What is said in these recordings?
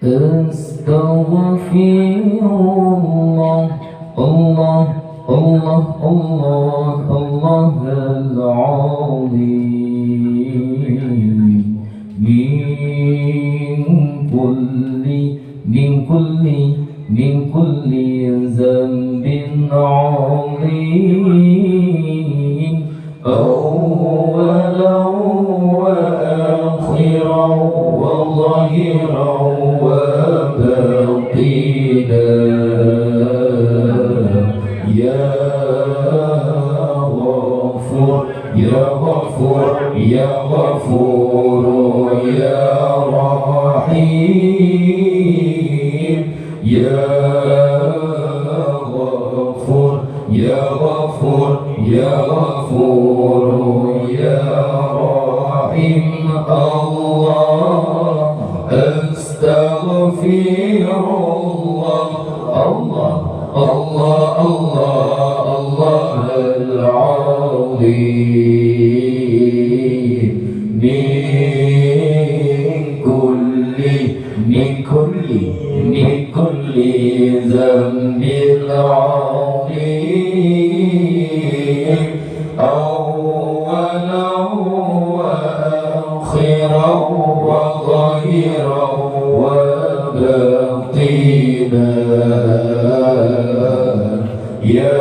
Astaghfirullah, Allah, Allah, Allah, Allah al-azim. Min kulli zambin azim. أولا وآخرا وظاهرا وباطنا يا غفور يا غفور يا غفور يا رحيم يا غفور يا غفور يا غفور يا رحيم الله أستغفر الله الله الله الله الله العظيم من كل ذنب عظيم أولا وآخرا وظاهرا وباطنا يا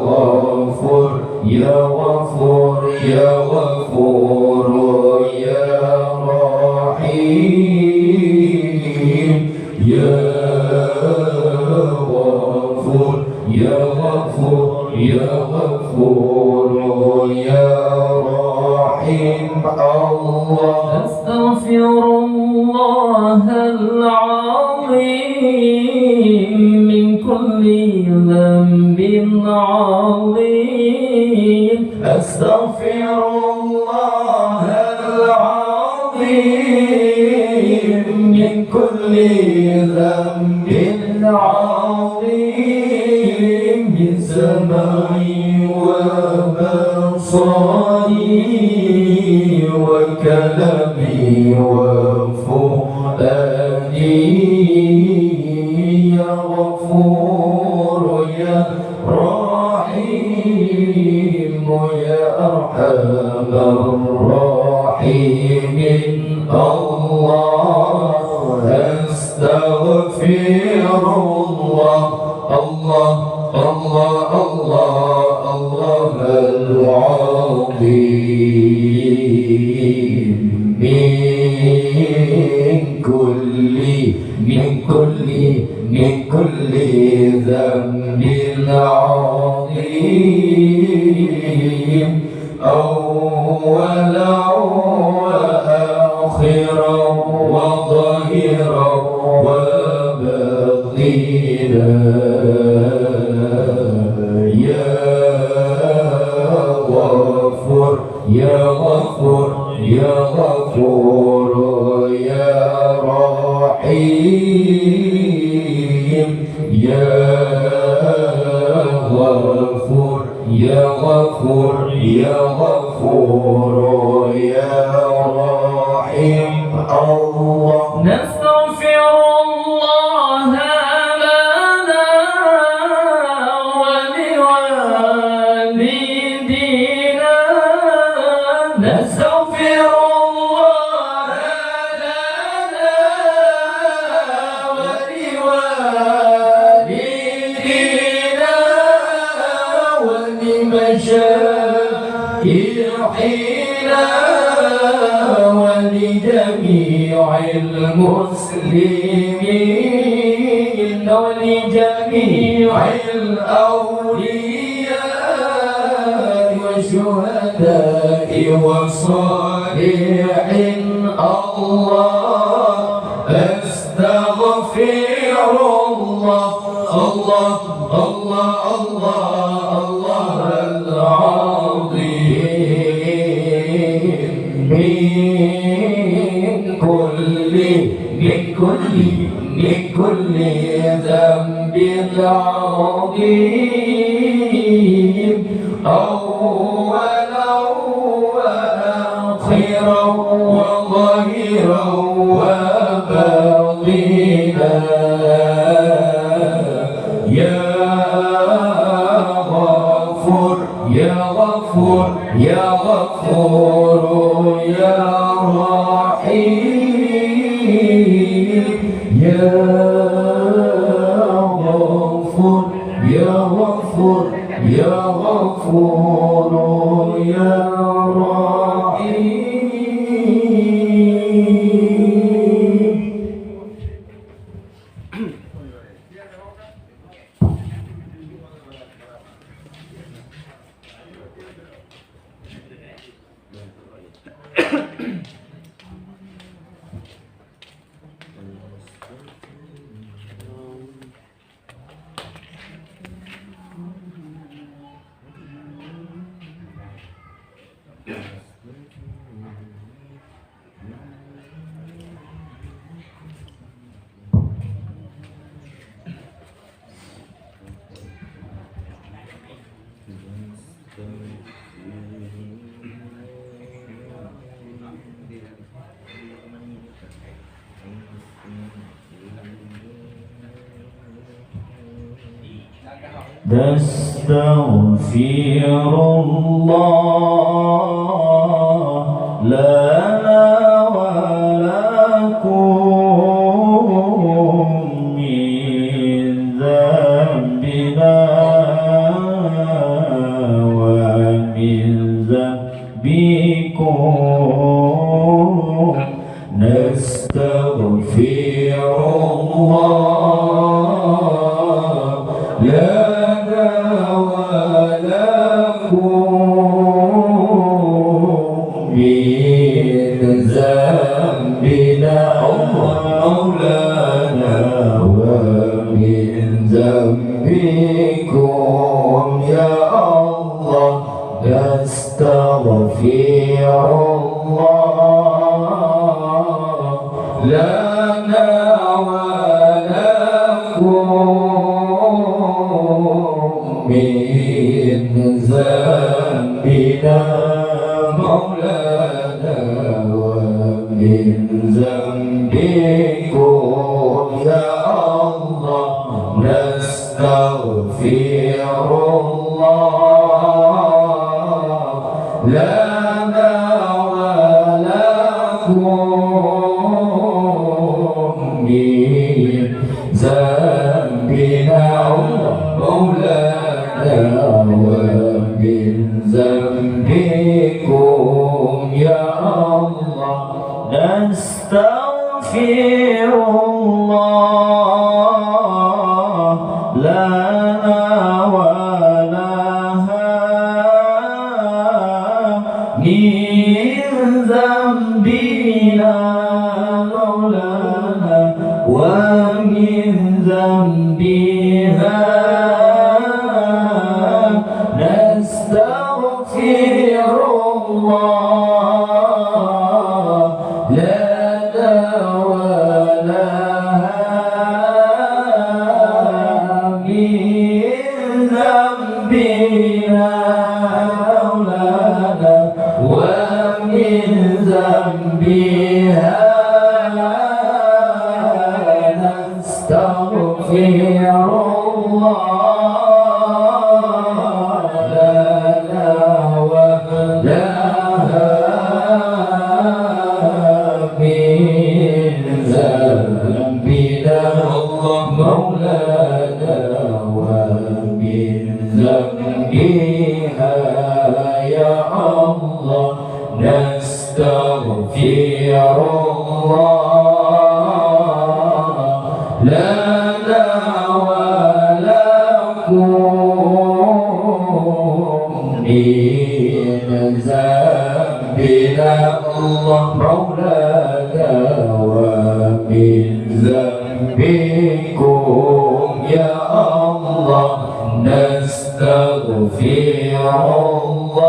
غفور يا غفور يا غفور يا رحيم يا غفور يا غفور يا غفور يا رحيم الله أستغفر الله العظيم من كل ذنب عظيم أستغفر الله العظيم من كل ذنب عظيم بسمعي وبصري وكلامي وفؤادي يا غفور يا رحيم يا أرحم الراحمين الله أستغفر الله الله الله الله الله العظيم من كل ذنب عظيم أولا وآخرا وظاهرا وباطنا يا غفور يا غفور يا غفور يا رحيم يا غفور يا غفور يا غفور يا رحيم الله نستغفر الله لنا ولوالدينا نستغفر الله لنا ولوالدينا ولمشايخنا ولجميع المسلمين ولجميع الأولياء والشهداء والصالحين الله أستغفر الله الله الله الله الله العظيم من كل ذنب عظيم أولا وآخرا وظاهرا غفور يا رحيم يا غفور يا غفور يا غفور يا رحيم. نستغفر الله لنا ولكم من ذنبنا ومن ذنبكم نستغفر الله لنا ولكم من ذنبنا مولانا ومن ذنبكم يا الله نستغفر الله لنا ولكم من ذنبنا مولانا ومن ذنبكم يا الله نستغفر الله لنا ولكم من ذنبنا مولانا ومن ذنبكم يا الله نستغفر الله لنا ولها من ذنبنا مولانا ومن ذنبها نستغفر الله لنا ولها من ذنبنا مولانا ومن ذنبها نستغفر الله لنا ولها من ذنبنا مولانا ومن ذنبها يا الله نستغفر الله لنا ولكم من ذنبنا الله مولانا ومن ذنبكم يا الله نستغفر الله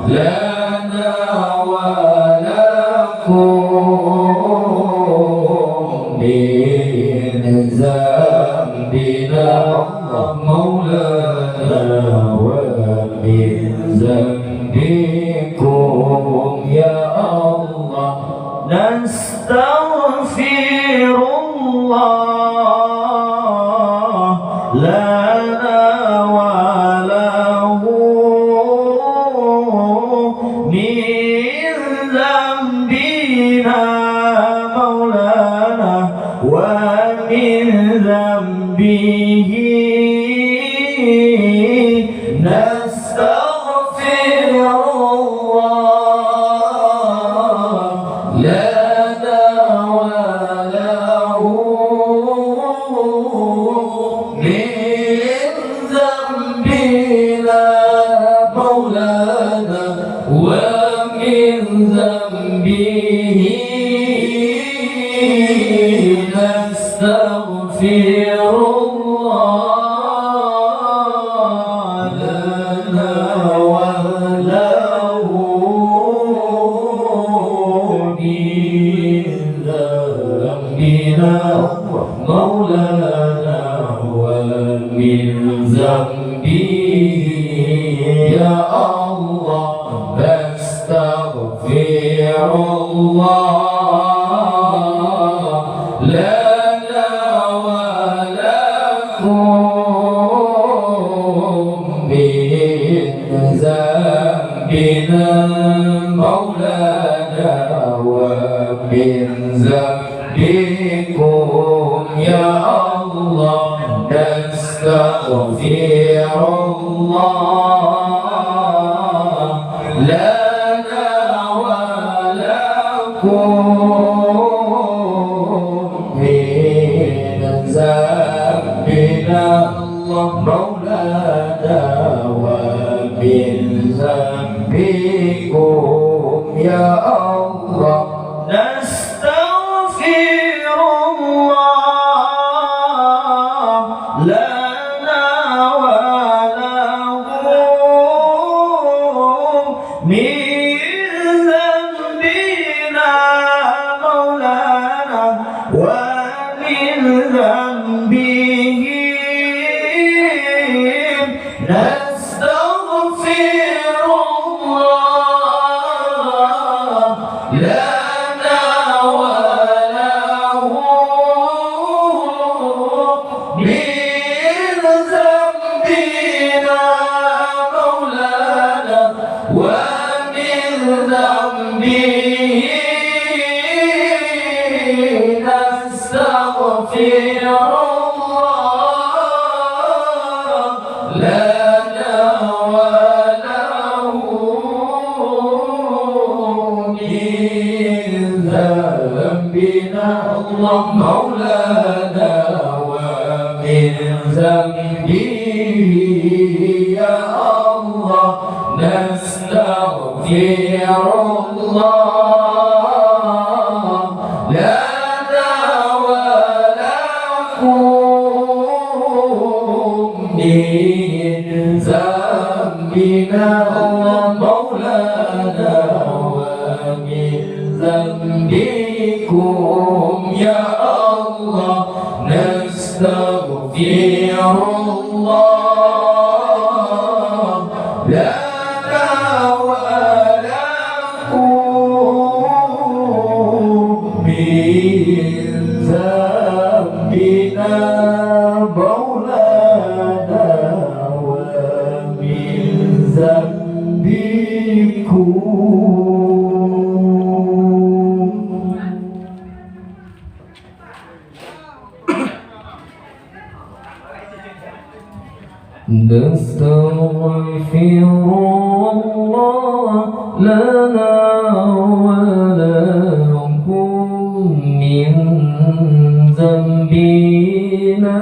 لنا ولكم من ذنبنا مولانا ومن ذنبكم يا الله نستغفر الله لنا وله به نستغفر الله لنا وله من ذنبنا مولانا ومن ذنبه نستغفر الله لنا وله من ذنبنا مولانا ومن ذنبه يا الله نستغفر الله لنا ولكم من ذنبنا مولانا ومن ذنبكم يا الله نستغفر الله لنا ولكم من ذنبنا مولانا ومن ذنبكم يا الله نستغفر الله لنا ولهم من ذنبنا مولانا ومن ذنبهم نستغفر الله لنا ولهم من ذنبنا مولانا ومن ذنبه نستغفر الله لنا وله من ذنبنا الله مولانا ومن ذنبه يا الله نستغفر الله لنا ولكم من ذنبنا مولانا ومن ذنبكم يا الله نستغفر الله لنا ولكم من ذنبنا مولانا ومن ذنبكم نستغفر الله لنا ولكم من ذنبنا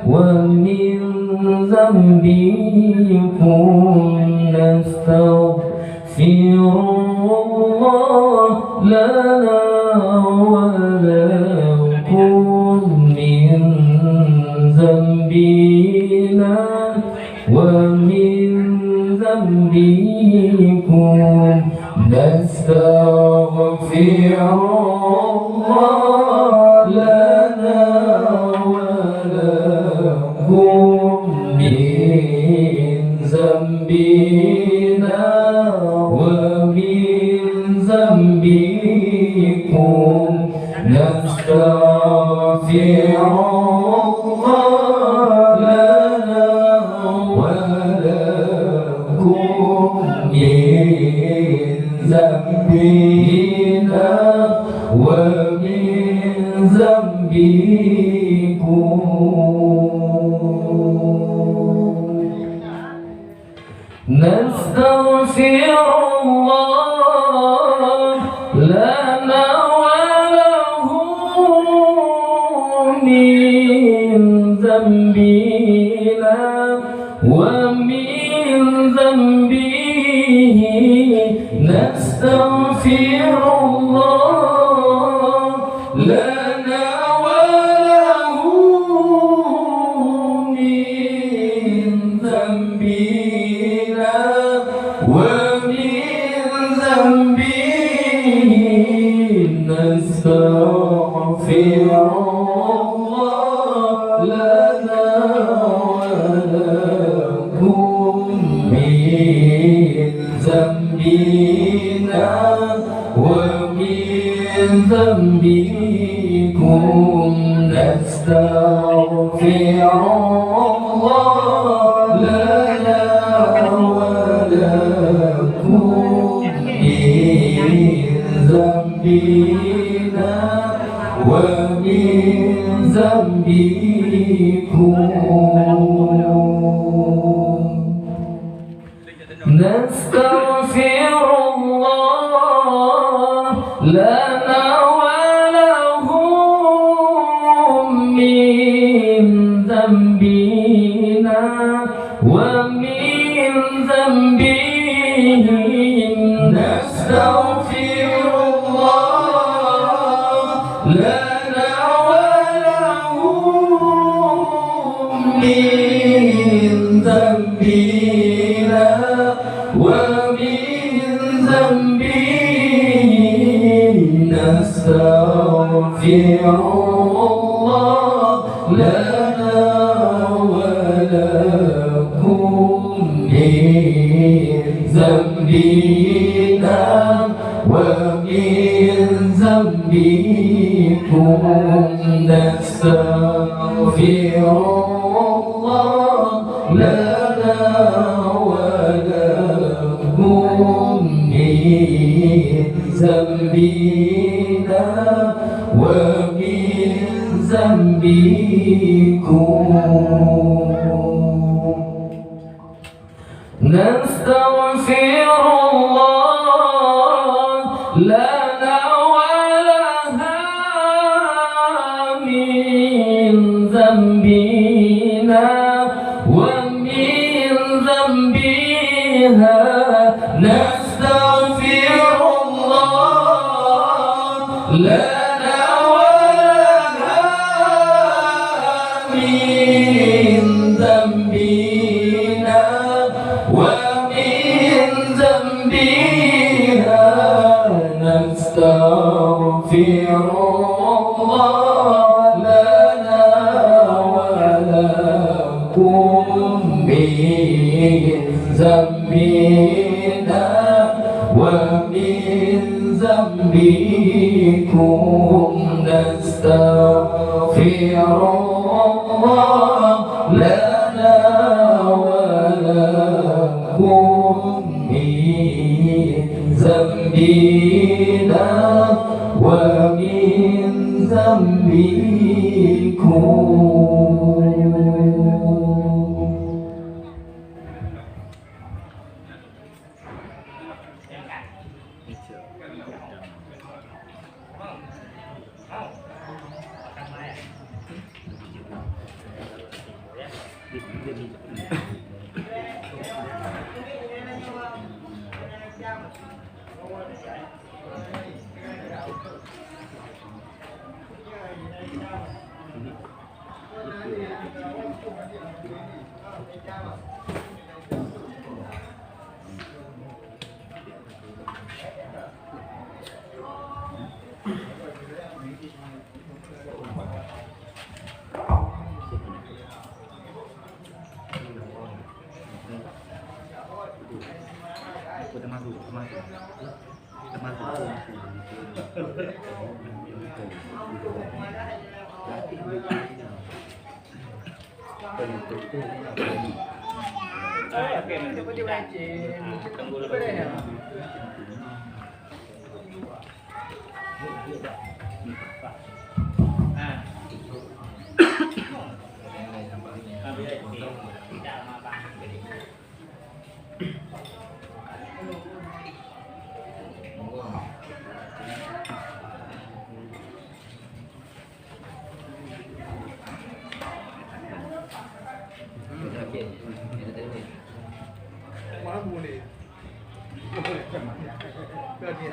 ومن ذنبكم نستغفر الله لنا ولكم من ذنبنا ومن ذنبكم نستغفر الله لنا ولكم من ذنبنا ومن ذنبكم نستغفر الله لنا ولكم من ذنبنا ومن ذنبكم نستغفر الله لنا وله من ذنبنا ومن ذنبه نستغفر الله لنا وله من ذنبنا ومن ذنبه نستغفر الله لنا ولكم من ذنبنا ومن ذنبكم نستغفر الله لنا ولكم من ذنبنا ومن ذنبكم نستغفر الله لنا ولهم من ذنبنا ومن ذنبهم نستغفر الله لنا ولهم من ذنبنا ومن ذنبهم نستغفر الله لنا ولكم من ذنبنا ومن ذنبكم نستغفر الله لنا ولكم من ذنبنا ومن ذنبكم نستغفر الله لنا ولها من ذنبنا ومن ذنبها نستغفر الله لنا ولها من ذنبنا ومن ذنبها نستغفر الله لنا ولكم من ذنبنا ومن ذنبكم نستغفر الله لنا ولكم من ذنبنا ومن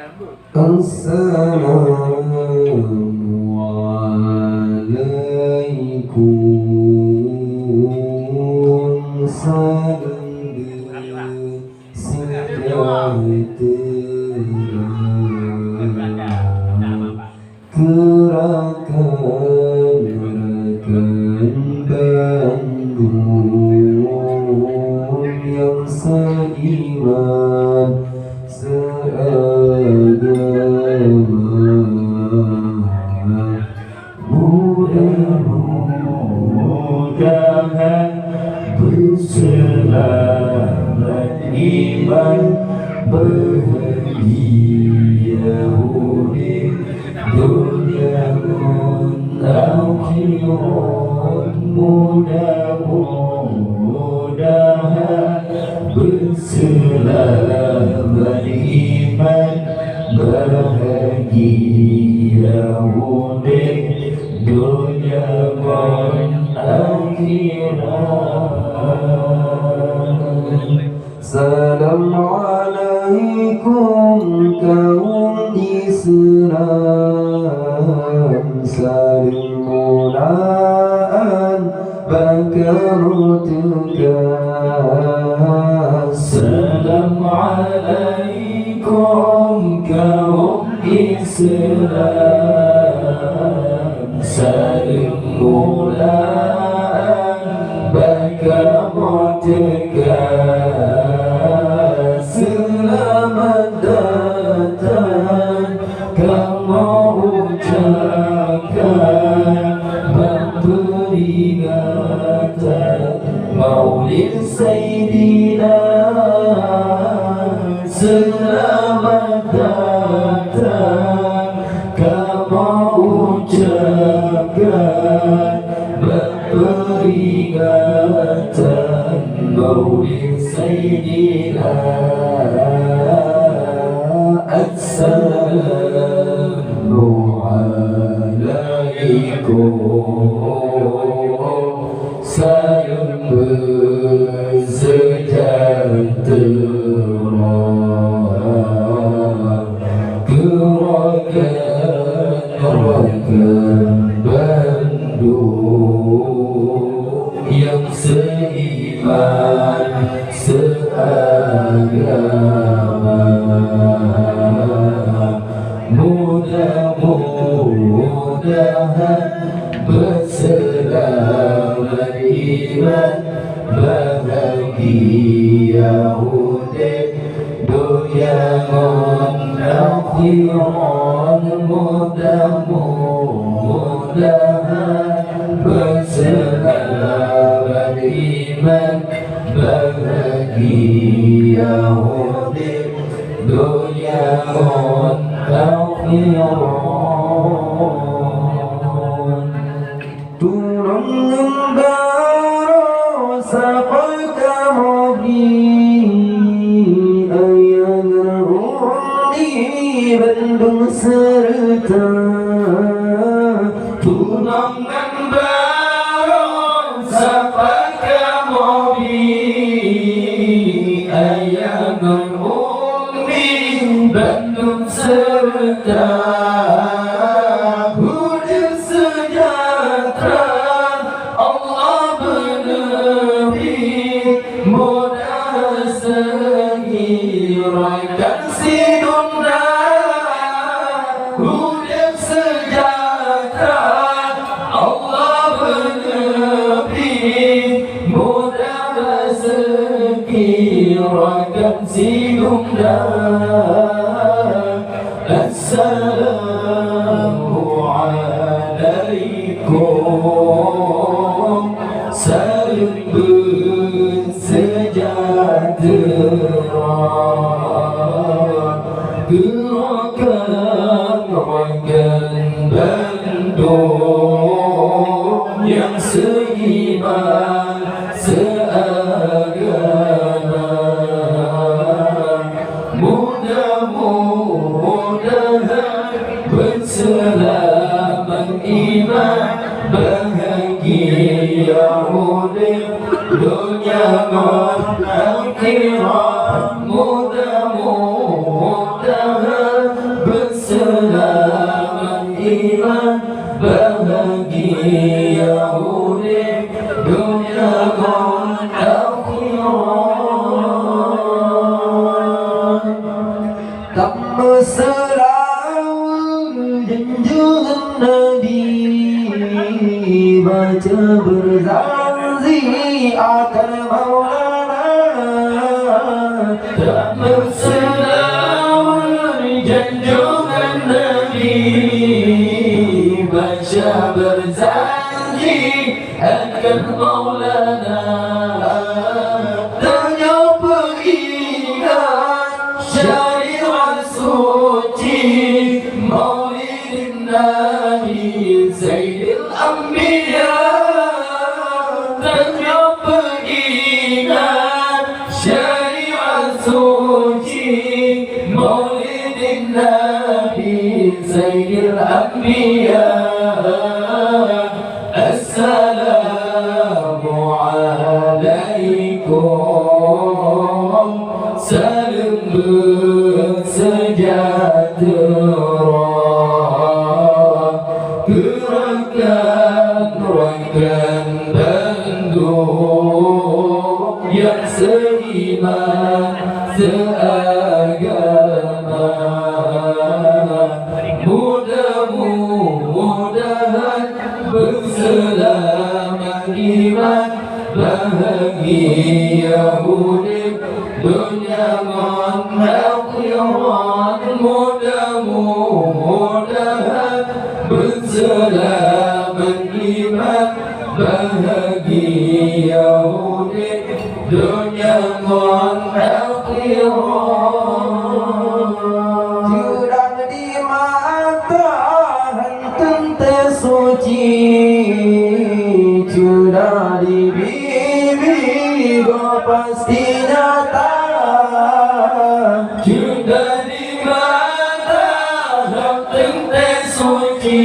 Assalamualaikum Bandung yang seiman seagama, mudah-mudahan berselamat iman bahagia urip dunia akhirat, mudah-mudahan berselamat iman bahagia urip dunia akhirat. Assalamualaikum kaum Islam, saling mulaan bakarutkan. Assalamualaikum kaum Islam, saling mulaan bakarutkan. Selamat datang kamu ucapkan memperingatan Maulid Sayyidina. Selamat datang kamu ucapkan memperingatan Maulid Sayyidina. Assalamualaikum, salam bersejahtera, gerakan Bandung yang seiman seagama, mudah-mudahan berselamat iman bahagia urip dunia akhirat, mudah-mudahan berselamat iman bahagia urip dunia turun membara sampai kamu di ayat undi Bandung serta turun membara sampai kamu di ayat undi Bandung serta. Assalamualaikum, saling bersejahtera, gerakan Bandung yang seiman seagama, mudah-mudahan berselamat iman bahagia urip dunia akhirat, mudah-mudahan junjungan Nabi baca berzazi akan Maulana tak berselawat junjungan Nabi baca berzazi akan Maulana tanya pengingat syariat suci Maulidin Nabi Sayyidil Anbiya tanya pengingat syariat suci Maulidin Nabi Sayyidil Anbiya Assalamualaikum salam bersejahtera gerakan penduduk yang seiman seagama mudah-mudahan berselamat iman bahagia hidup dunia dan akhirat mudah-mudahan berselamat iman bahagia hidup dunia dan akhirat jurang di mata hantu suci sudah di bibir pasti nyata sudah di mata hantu suci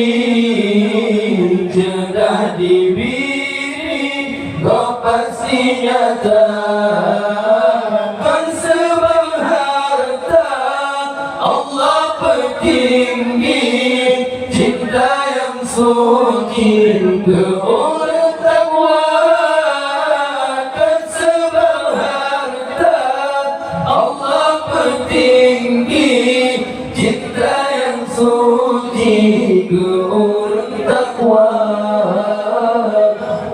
sudah di bibir pasti nyata kan sebab harta Allah petinggi cinta yang suci ke orang takwa kan sebab harta Allah petinggi cinta yang suci ke orang takwa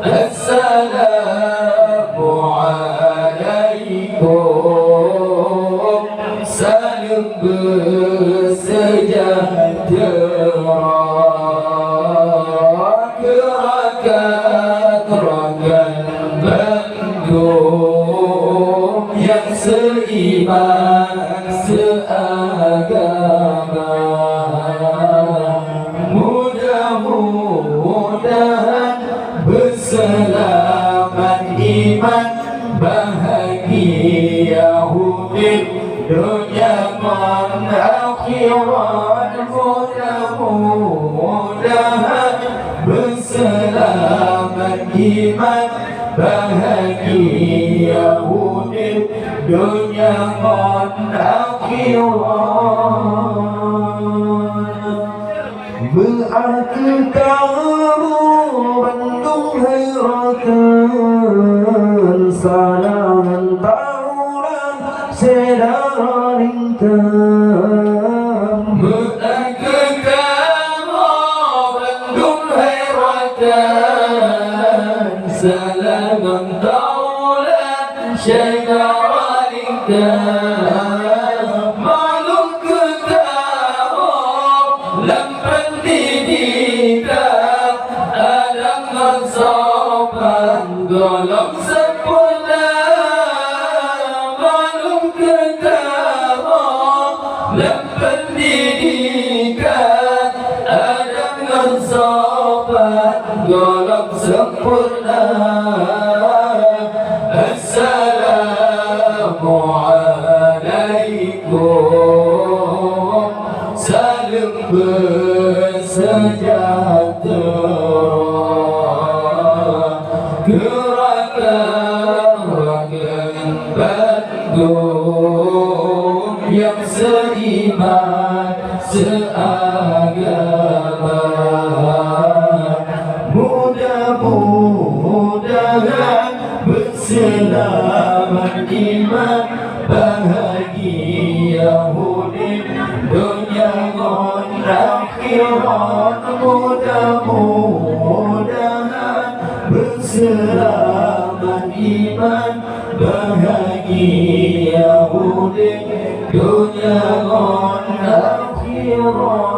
Assalamualaikum salam bersejahtera gerakan penduduk yang seiman seagama mudah-mudahan berselamat iman bahagia hidup dunia dan akhirat mudah-mudahan berselamat iman bahagia hidup dunia dan akhirat berarti kamu Bandung Hairatan sanangan tahunan sedara lintang berarti kamu Bandung Hairatan sanangan tahunan sedara lintang malum ketahu lam pendidikan adang sopan golong sempurna malum ketahu lam pendidikan adang sopan golong sempurna Assalamualaikum salam bersejahtera gerakan penduduk yang seiman seagama mudah-mudahan berselamat iman bahagia hidup dunia dan akhirat mudah-mudahan berselamat iman bahagia di dunia dan akhirat.